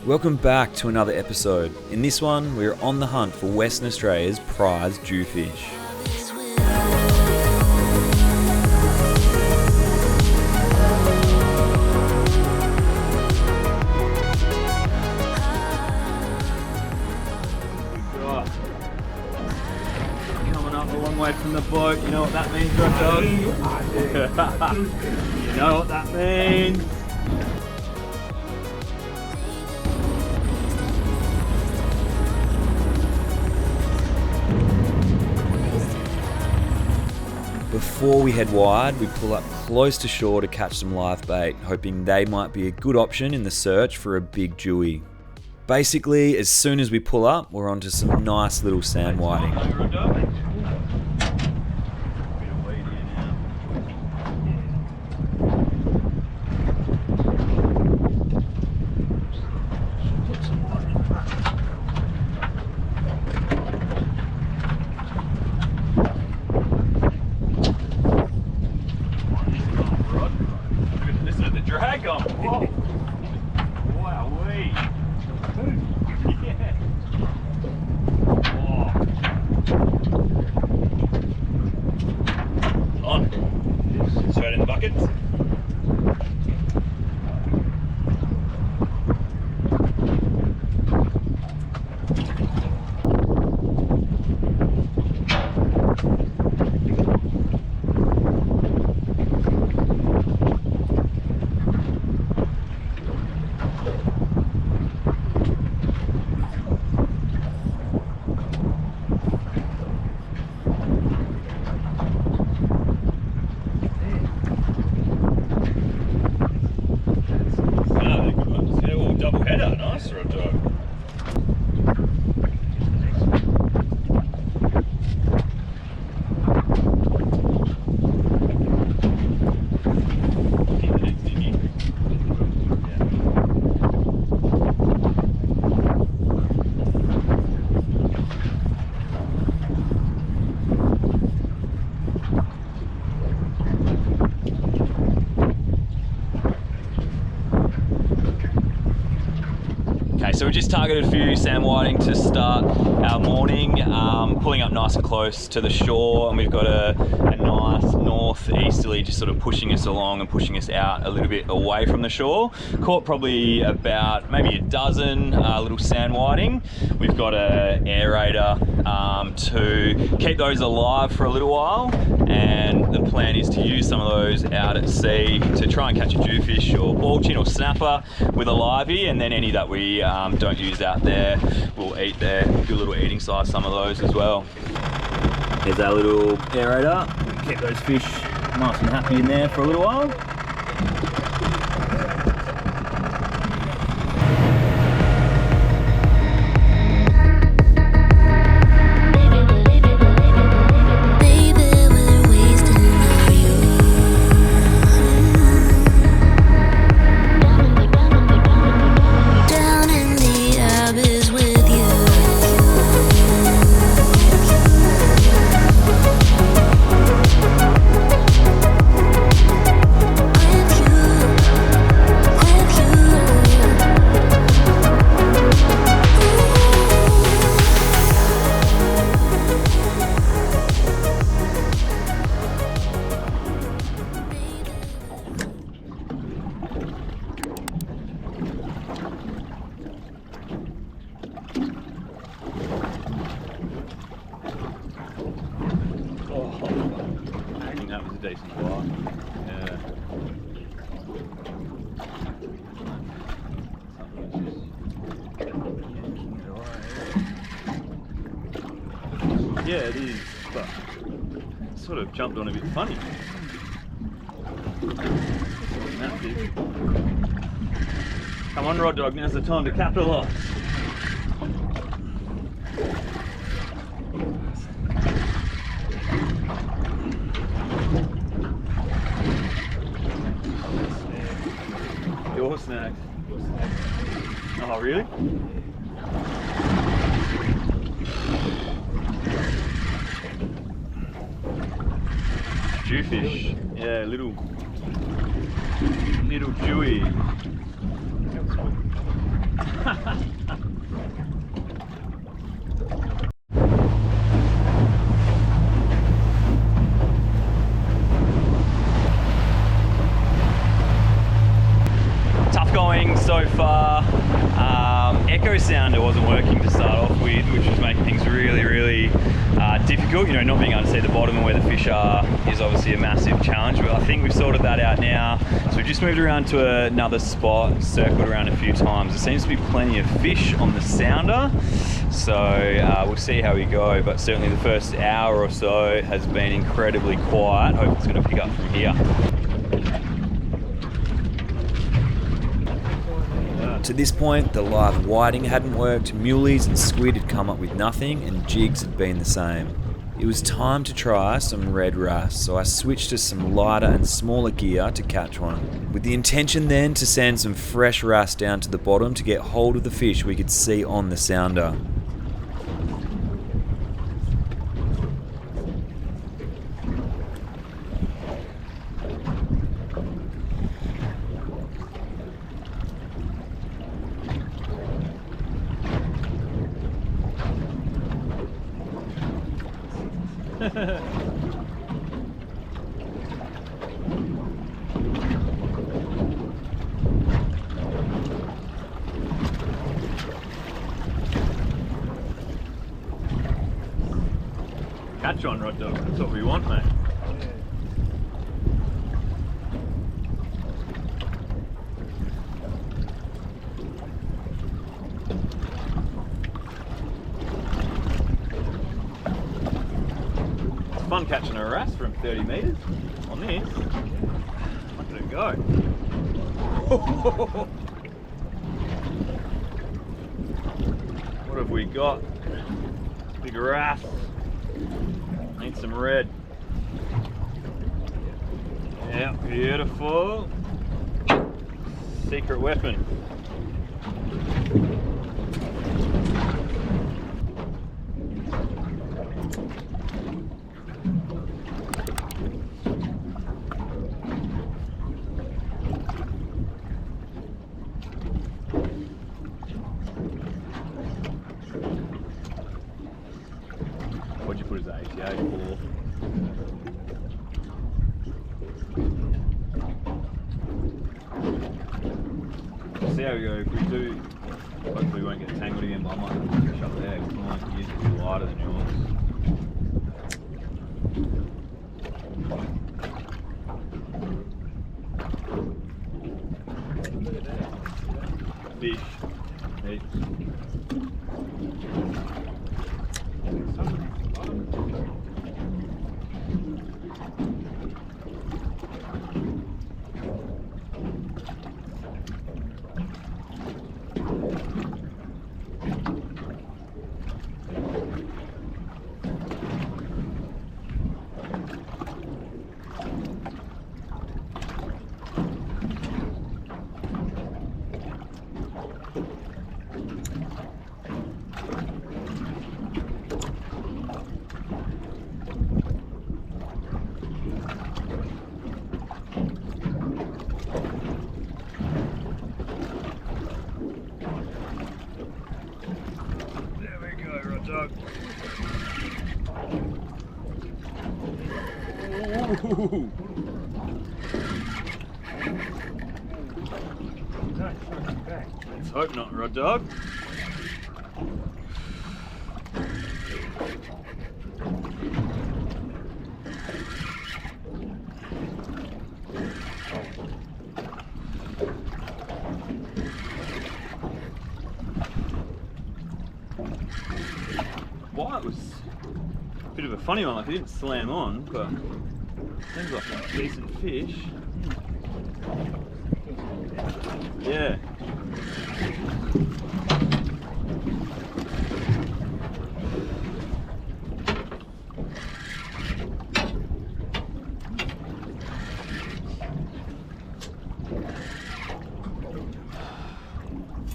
Welcome back to another episode. In this one, we're on the hunt for Western Australia's prize jewfish. Coming up a long way from the boat, you know what that means, Rock Dog? You know what that means? Before we head wide, we pull up close to shore to catch some live bait, hoping they might be a good option in the search for a big jewie. Basically, as soon as we pull up, we're onto some nice little sand whiting. Listen to the drag on. Whoa. Wowee. Yeah. Whoa. On. Straight in the bucket. Double header, nice for a dog. So we just targeted a few sand whiting to start our morning, pulling up nice and close to the shore, and we've got a nice northeasterly just sort of pushing us along and pushing us out a little bit away from the shore. Caught probably about maybe a dozen little sand whiting. We've got an aerator to keep those alive for a little while, and the plan is to use some of those out at sea to try and catch a jewfish or ball chin or snapper with a livey, and then any that we don't use out there, we'll eat there. Do a little eating size, some of those as well. There's our little aerator. Keep those fish nice and happy in there for a little while. I think that was a decent bar. Yeah. Yeah, it is, but it sort of jumped on a bit funny. That big. Come on, Rod Dog, now's the time to capitalise. Your snag. Oh, really? Jewfish. Yeah, little jewy. echo sounder wasn't working to start off with, which was making things really difficult. You know, not being able to see the bottom and where the fish are is obviously a massive challenge, but I think we've sorted that out now. So we've just moved around to another spot, circled around a few times. There seems to be plenty of fish on the sounder, so we'll see how we go, but certainly the first hour or so has been incredibly quiet. Hope it's going to pick up from here. To this point, the live whiting hadn't worked, muleys and squid had come up with nothing, and jigs had been the same. It was time to try some red wrasse, so I switched to some lighter and smaller gear to catch one, with the intention then to send some fresh wrasse down to the bottom to get hold of the fish we could see on the sounder. Catch on, Rod Dog. That's what we want, mate. It's fun catching a wrasse from 30 metres on this. Look at it go. What have we got? Big wrasse. Need some red. Yeah, beautiful. Secret weapon. What'd you put as the ATA for? See how we go. If we do, hopefully we won't get tangled again, but I might have to fish up there because mine is a bit lighter than yours. Fish. Heaps. Dog. Ooh. Let's hope not, Rod Dog. White was a bit of a funny one, like it didn't slam on, but seems like a decent fish. Yeah.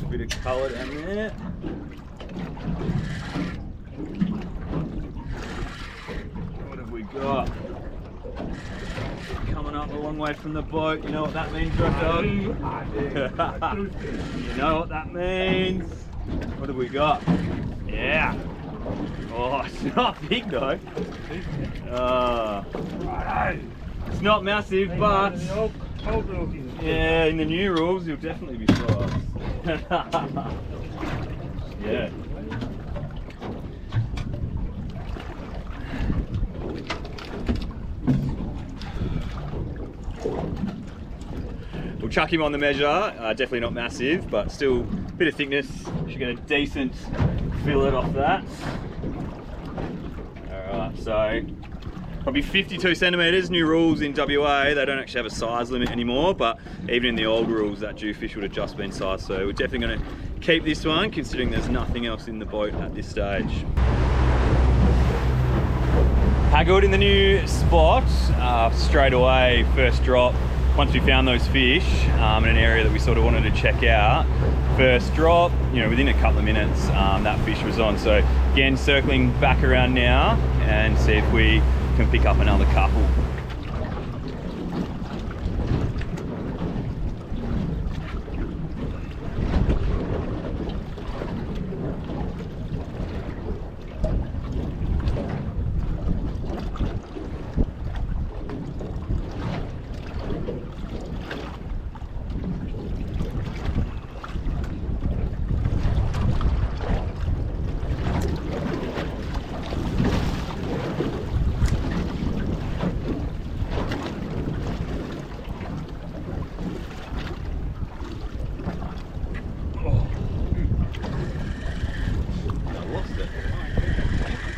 A bit of colour down there. What have we got? Coming up a long way from the boat. You know what that means, Rod Dog? You know what that means? What have we got? Yeah. Oh, it's not big though. It's not massive, but yeah, in the new rules, you'll definitely be sized. Yeah. We'll chuck him on the measure, definitely not massive, but still a bit of thickness. Should get a decent fillet off that. Alright, so probably 52 centimetres, new rules in WA, they don't actually have a size limit anymore, but even in the old rules that jewfish would have just been sized, so we're definitely going to keep this one considering there's nothing else in the boat at this stage. Haggled in the new spot, straight away, first drop. Once we found those fish in an area that we sort of wanted to check out, first drop, you know, within a couple of minutes, that fish was on. So again, circling back around now and see if we can pick up another couple.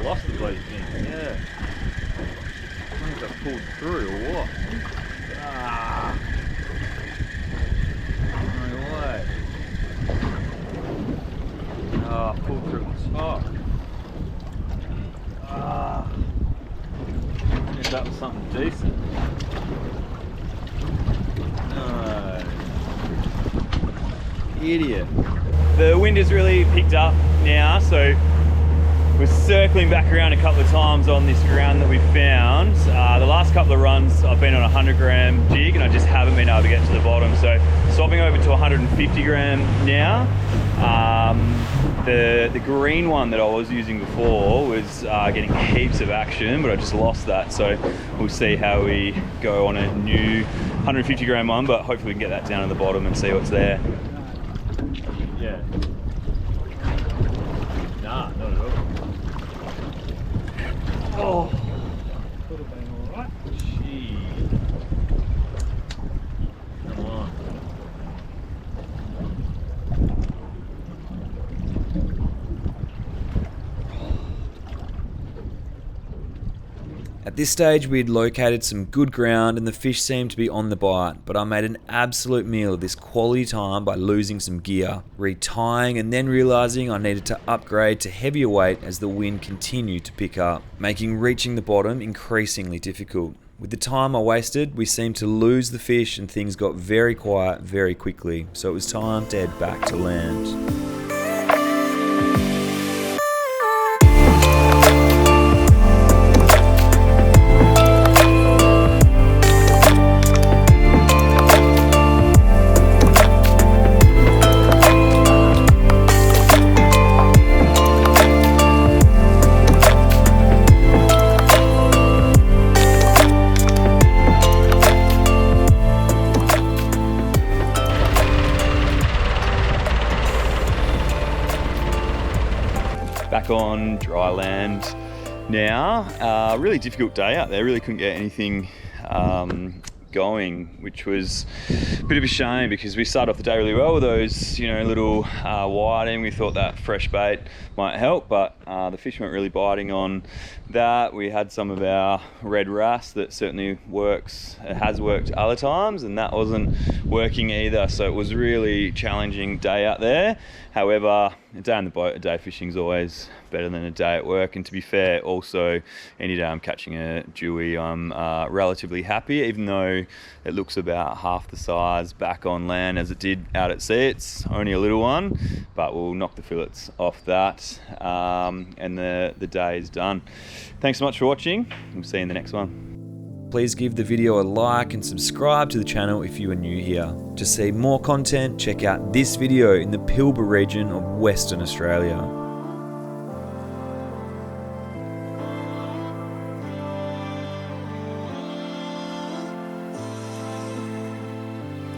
Lost the bloody thing, yeah. I wonder if I pulled through or what. Ah. No way. Oh, pulled through the top. Ah. I wonder if that was something decent. No. Idiot. The wind has really picked up now, so we're circling back around a couple of times on this ground that we found. The last couple of runs I've been on a 100 gram jig and I just haven't been able to get to the bottom. So swapping over to 150 gram now. The green one that I was using before was getting heaps of action, but I just lost that. So we'll see how we go on a new 150 gram one, but hopefully we can get that down to the bottom and see what's there. Yeah. Nah, not at all. Oh, could have been all right. Gee. Come on. At this stage we had located some good ground and the fish seemed to be on the bite, but I made an absolute meal of this quality time by losing some gear, retying and then realising I needed to upgrade to heavier weight as the wind continued to pick up, making reaching the bottom increasingly difficult. With the time I wasted, we seemed to lose the fish and things got very quiet very quickly, so it was time to head back to land. Back on dry land now. Really difficult day out there, really couldn't get anything going, which was a bit of a shame because we started off the day really well with those, you know, little whiting. We thought that fresh bait might help, but the fish weren't really biting on that. We had some of our red wrasse that certainly works, it has worked other times, and that wasn't working either. So it was really challenging day out there. However, a day on the boat, a day fishing is always better than a day at work. And to be fair, also any day I'm catching a dewie, I'm relatively happy, even though it looks about half the size back on land as it did out at sea. It's only a little one, but we'll knock the fillets off that, and the day is done. Thanks so much for watching. We'll see you in the next one. Please give the video a like and subscribe to the channel if you are new here. To see more content, check out this video in the Pilbara region of Western Australia.